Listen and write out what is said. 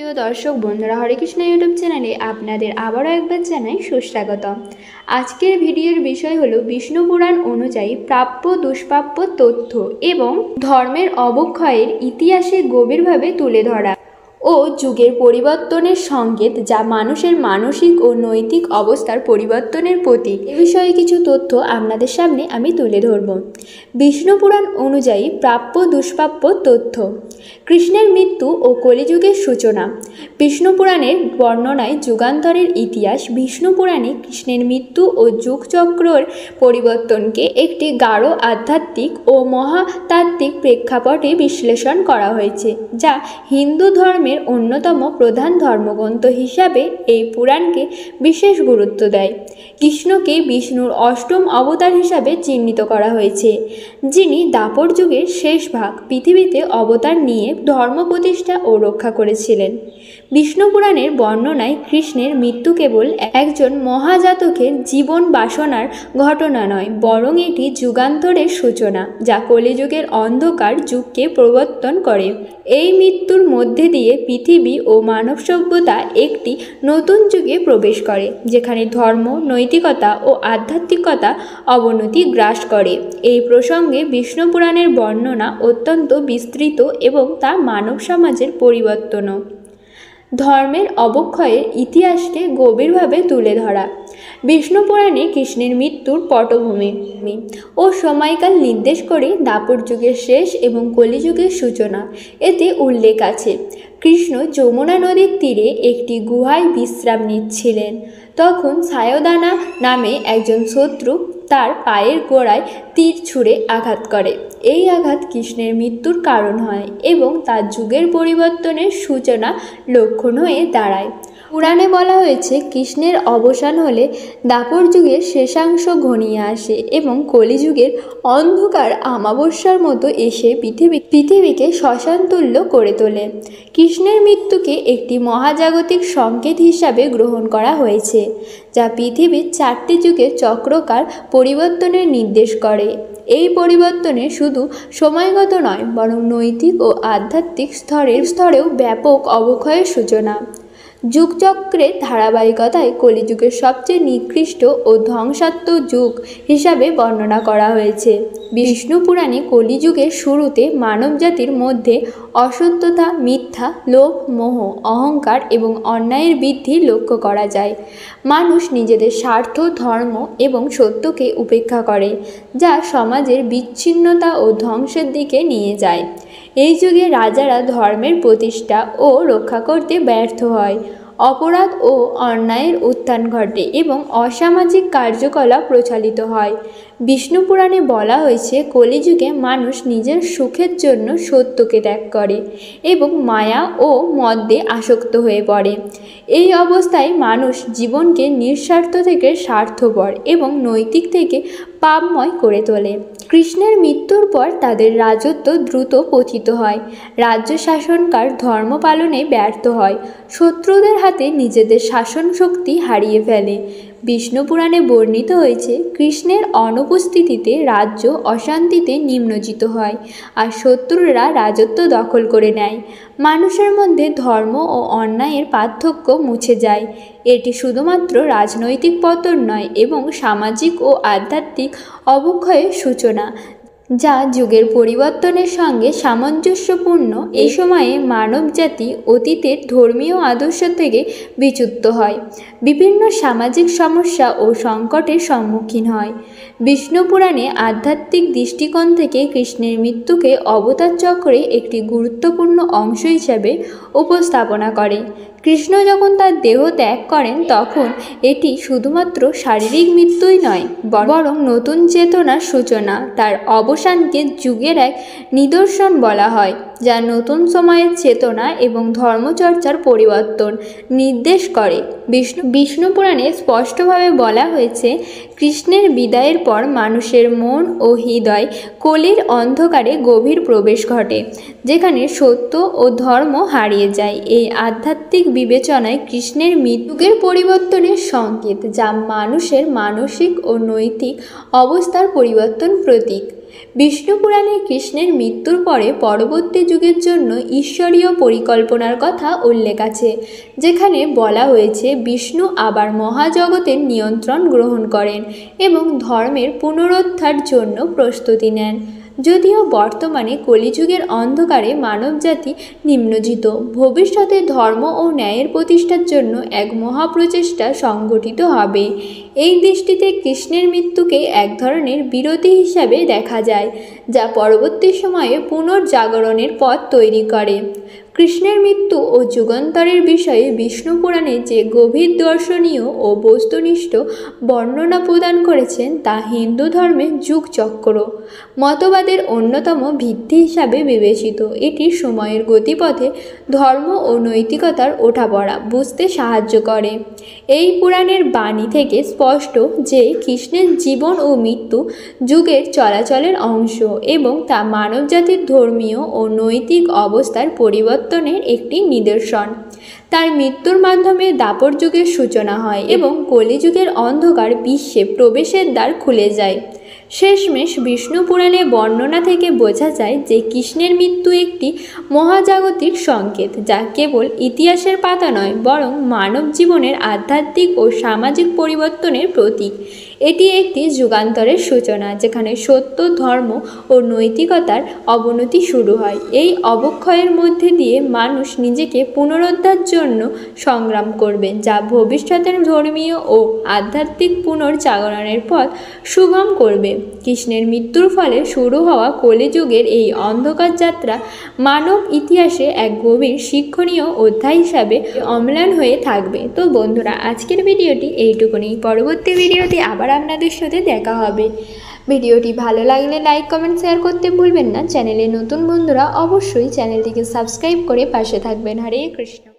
প্রিয় দর্শক বন্ধুরা, হরে কৃষ্ণ ইউটিউব চ্যানেলে আপনাদের আবারও একবার জানাই সুস্বাগতম। আজকের ভিডিওর বিষয় হলো বিষ্ণু পুরাণ অনুযায়ী প্রাপ্য দুষ্প্রাপ্য তথ্য এবং ধর্মের অবক্ষয়ের ইতিহাসে গভীরভাবে তুলে ধরা ও যুগের পরিবর্তনের সংকেত, যা মানুষের মানসিক ও নৈতিক অবস্থার পরিবর্তনের প্রতীক। এ বিষয়ে কিছু তথ্য আপনাদের সামনে আমি তুলে ধরব। বিষ্ণু পুরাণ অনুযায়ী প্রাপ্য দুষ্প্রাপ্য তথ্য। কৃষ্ণের মৃত্যু ও কলিযুগের সূচনা। বিষ্ণু পুরাণের বর্ণনায় যুগান্তরের ইতিহাস। বিষ্ণু পুরাণে কৃষ্ণের মৃত্যু ও যুগচক্রের পরিবর্তনকে একটি গাঢ় আধ্যাত্মিক ও মহাতাত্ত্বিক প্রেক্ষাপটে বিশ্লেষণ করা হয়েছে, যা হিন্দু ধর্মের অন্যতম প্রধান ধর্মগ্রন্থ হিসাবে এই পুরাণকে বিশেষ গুরুত্ব দেয়। কৃষ্ণকে বিষ্ণুর অষ্টম অবতার হিসাবে চিহ্নিত করা হয়েছে, যিনি দ্বাপর যুগের শেষ ভাগ পৃথিবীতে অবতার নিয়ে ধর্ম প্রতিষ্ঠা ও রক্ষা করেছিলেন। বিষ্ণু পুরাণের বর্ণনায় কৃষ্ণের মৃত্যু কেবল একজন মহাজাতকের জীবন বাসনার ঘটনা নয়, বরং এটি যুগান্তরের সূচনা, যা কলিযুগের অন্ধকার যুগকে প্রবর্তন করে। এই মৃত্যুর মধ্যে দিয়ে পৃথিবী ও মানব সভ্যতা একটি নতুন যুগে প্রবেশ করে, যেখানে ধর্ম, নৈতিকতা ও আধ্যাত্মিকতা অবনতি গ্রাস করে। এই প্রসঙ্গে বিষ্ণু পুরাণের বর্ণনা অত্যন্ত বিস্তৃত এবং তা মানব সমাজের পরিবর্তনও ধর্মের অবক্ষয়ের ইতিহাসকে গভীরভাবে তুলে ধরা। বিষ্ণু পুরাণে কৃষ্ণের মৃত্যুর পটভূমি ও সময়কাল নির্দেশ করে দ্বাপর যুগের শেষ এবং কলিযুগের সূচনা। এতে উল্লেখ আছে, কৃষ্ণ যমুনা নদীর তীরে একটি গুহায় বিশ্রাম নিচ্ছিলেন। তখন সায়দানা নামে একজন শত্রু তার পায়ের গোড়ায় তীর ছুঁড়ে আঘাত করে। এই আঘাত কৃষ্ণের মৃত্যুর কারণ হয় এবং তার যুগের পরিবর্তনের সূচনা লক্ষণ হয়ে দাঁড়ায়। পুরাণে বলা হয়েছে, কৃষ্ণের অবসান হলে দ্বাপর যুগের শেষাংশ ঘনিয়ে আসে এবং কলিযুগের অন্ধকার আমাবস্যার মতো এসে পৃথিবীকে শ্মশানতুল্য করে তোলে। কৃষ্ণের মৃত্যুকে একটি মহাজাগতিক সংকেত হিসাবে গ্রহণ করা হয়েছে, যা পৃথিবীর 4টি যুগের চক্রকার পরিবর্তনের নির্দেশ করে। এই পরিবর্তনে শুধু সময়গত নয়, বরং নৈতিক ও আধ্যাত্মিক স্তরেও ব্যাপক অবক্ষয়ের সূচনা। যুগচক্রের ধারাবাহিকতায় কলিযুগের সবচেয়ে নিকৃষ্ট ও ধ্বংসাত্মক যুগ হিসাবে বর্ণনা করা হয়েছে। বিষ্ণু পুরাণে কলিযুগের শুরুতে মানবজাতির মধ্যে অসত্যতা, মিথ্যা, লোভ, মোহ, অহংকার এবং অন্যায়ের বৃদ্ধি লক্ষ্য করা যায়। মানুষ নিজেদের স্বার্থ, ধর্ম এবং সত্যকে উপেক্ষা করে, যা সমাজের বিচ্ছিন্নতা ও ধ্বংসের দিকে নিয়ে যায়। এই যুগে রাজারা ধর্মের প্রতিষ্ঠা ও রক্ষা করতে ব্যর্থ হয়, অপরাধ ও অন্যায়ের উত্থান ঘটে এবং অসামাজিক কার্যকলাপ প্রচলিত হয়। বিষ্ণু পুরাণে বলা হয়েছে, কলিযুগে মানুষ নিজের সুখের জন্য সত্যকে ত্যাগ করে এবং মায়া ও মদে আসক্ত হয়ে পড়ে। এই অবস্থায় মানুষ জীবনকে নিঃস্বার্থ থেকে স্বার্থপর এবং নৈতিক থেকে পাপময় করে তোলে। কৃষ্ণের মৃত্যুর পর তাদের রাজত্ব দ্রুত পতিত হয়, রাজ্য শাসনকার ধর্ম পালনে ব্যর্থ হয়, শত্রুদের হাতে নিজেদের শাসন শক্তি হারিয়ে ফেলে। বিষ্ণু পুরাণে বর্ণিত হয়েছে, কৃষ্ণের অনুপস্থিতিতে রাজ্য অশান্তিতে নিমজ্জিত হয় আর শত্রুরা রাজত্ব দখল করে নেয়। মানুষের মধ্যে ধর্ম ও অন্যায়ের পার্থক্য মুছে যায়। এটি শুধুমাত্র রাজনৈতিক পতন নয়, এবং সামাজিক ও আধ্যাত্মিক অবক্ষয়ের সূচনা, যা যুগের পরিবর্তনের সঙ্গে সামঞ্জস্যপূর্ণ। এই সময়ে মানবজাতি অতীতের ধর্মীয় আদর্শ থেকে বিচ্যুত হয়, বিভিন্ন সামাজিক সমস্যা ও সংকটের সম্মুখীন হয়। বিষ্ণু পুরাণে আধ্যাত্মিক দৃষ্টিকোণ থেকে কৃষ্ণের মৃত্যুকে অবতার চক্রে একটি গুরুত্বপূর্ণ অংশ হিসাবে উপস্থাপনা করে। কৃষ্ণ যখন তার দেহ ত্যাগ করেন, তখন এটি শুধুমাত্র শারীরিক মৃত্যুই নয়, বরং নতুন চেতনার সূচনা। তার অবসানকে যুগের এক নিদর্শন বলা হয়, যা নতুন সময়ের চেতনা এবং ধর্মচর্চার পরিবর্তন নির্দেশ করে। বিষ্ণু পুরাণে স্পষ্টভাবে বলা হয়েছে, কৃষ্ণের বিদায়ের পর মানুষের মন ও হৃদয় কলির অন্ধকারে গভীর প্রবেশ ঘটে, যেখানে সত্য ও ধর্ম হারিয়ে যায়। এই আধ্যাত্মিক বিবেচনায় কৃষ্ণের মৃত্যুর পরিবর্তনের সংকেত, যা মানুষের মানসিক ও নৈতিক অবস্থার পরিবর্তন প্রতীক। বিষ্ণু পুরাণে কৃষ্ণের মৃত্যুর পরে পরবর্তী যুগের জন্য ঈশ্বরীয় পরিকল্পনার কথা উল্লেখ আছে, যেখানে বলা হয়েছে বিষ্ণু আবার মহাজগতের নিয়ন্ত্রণ গ্রহণ করেন এবং ধর্মের পুনরুদ্ধার জন্য প্রস্তুতি নেন। যদিও বর্তমানে কলিযুগের অন্ধকারে মানবজাতি নিম্নজিত, ভবিষ্যতে ধর্ম ও ন্যায়ের প্রতিষ্ঠার জন্য এক মহাপ্রচেষ্টা সংগঠিত হবে। এই দৃষ্টিতে কৃষ্ণের মৃত্যুকে এক ধরনের বিরতি হিসাবে দেখা যায়, যা পরবর্তী সময়ে পুনর্জাগরণের পথ তৈরি করে। কৃষ্ণের মৃত্যু ও যুগান্তরের বিষয়ে বিষ্ণু পুরাণে যে গভীর দর্শনীয় ও বস্তুনিষ্ঠ বর্ণনা প্রদান করেছেন তা হিন্দু ধর্মের যুগচক্র মতবাদের অন্যতম ভিত্তি হিসাবে বিবেচিত। এটি সময়ের গতিপথে ধর্ম ও নৈতিকতার ওঠাপড়া বুঝতে সাহায্য করে। এই পুরাণের বাণী থেকে স্পষ্ট যে কৃষ্ণের জীবন ও মৃত্যু যুগের চলাচলের অংশ এবং তা মানবজাতির ধর্মীয় ও নৈতিক অবস্থার পরিবর্তনের একটি নিদর্শন। তার মৃত্যুর মাধ্যমে দ্বাপর যুগের সূচনা হয় এবং কলিযুগের অন্ধকার বিশ্বে প্রবেশের দ্বার খুলে যায়। শেষমেশ বিষ্ণু পুরাণে বর্ণনা থেকে বোঝা যায় যে কৃষ্ণের মৃত্যু একটি মহাজাগতিক সংকেত, যা কেবল ইতিহাসের পাতা নয় বরং মানব জীবনের আধ্যাত্মিক ও সামাজিক পরিবর্তনের প্রতীক। এটি একটি যুগান্তরের সূচনা, যেখানে সত্য, ধর্ম ও নৈতিকতার অবনতি শুরু হয়। এই অবক্ষয়ের মধ্যে দিয়ে মানুষ নিজেকে পুনরুদ্ধার জন্য সংগ্রাম করবে, যা ভবিষ্যতের ধর্মীয় ও আধ্যাত্মিক পুনর্জাগরণের পথ সুগম করবে। কৃষ্ণের মৃত্যুর ফলে শুরু হওয়া কলিযুগের এই অন্ধকার যাত্রা মানব ইতিহাসে এক গভীর শিক্ষণীয় অধ্যায় হিসাবে অম্লান হয়ে থাকবে। তো বন্ধুরা, আজকের ভিডিওটি এইটুকুনি। পরবর্তী ভিডিওতে আবার আপনাদের সাথে দেখা হবে। ভিডিওটি ভালো লাগলে লাইক, কমেন্ট, শেয়ার করতে ভুলবেন না। চ্যানেলে নতুন বন্ধুরা অবশ্যই চ্যানেলটিকে সাবস্ক্রাইব করে পাশে থাকবেন। হরে কৃষ্ণ।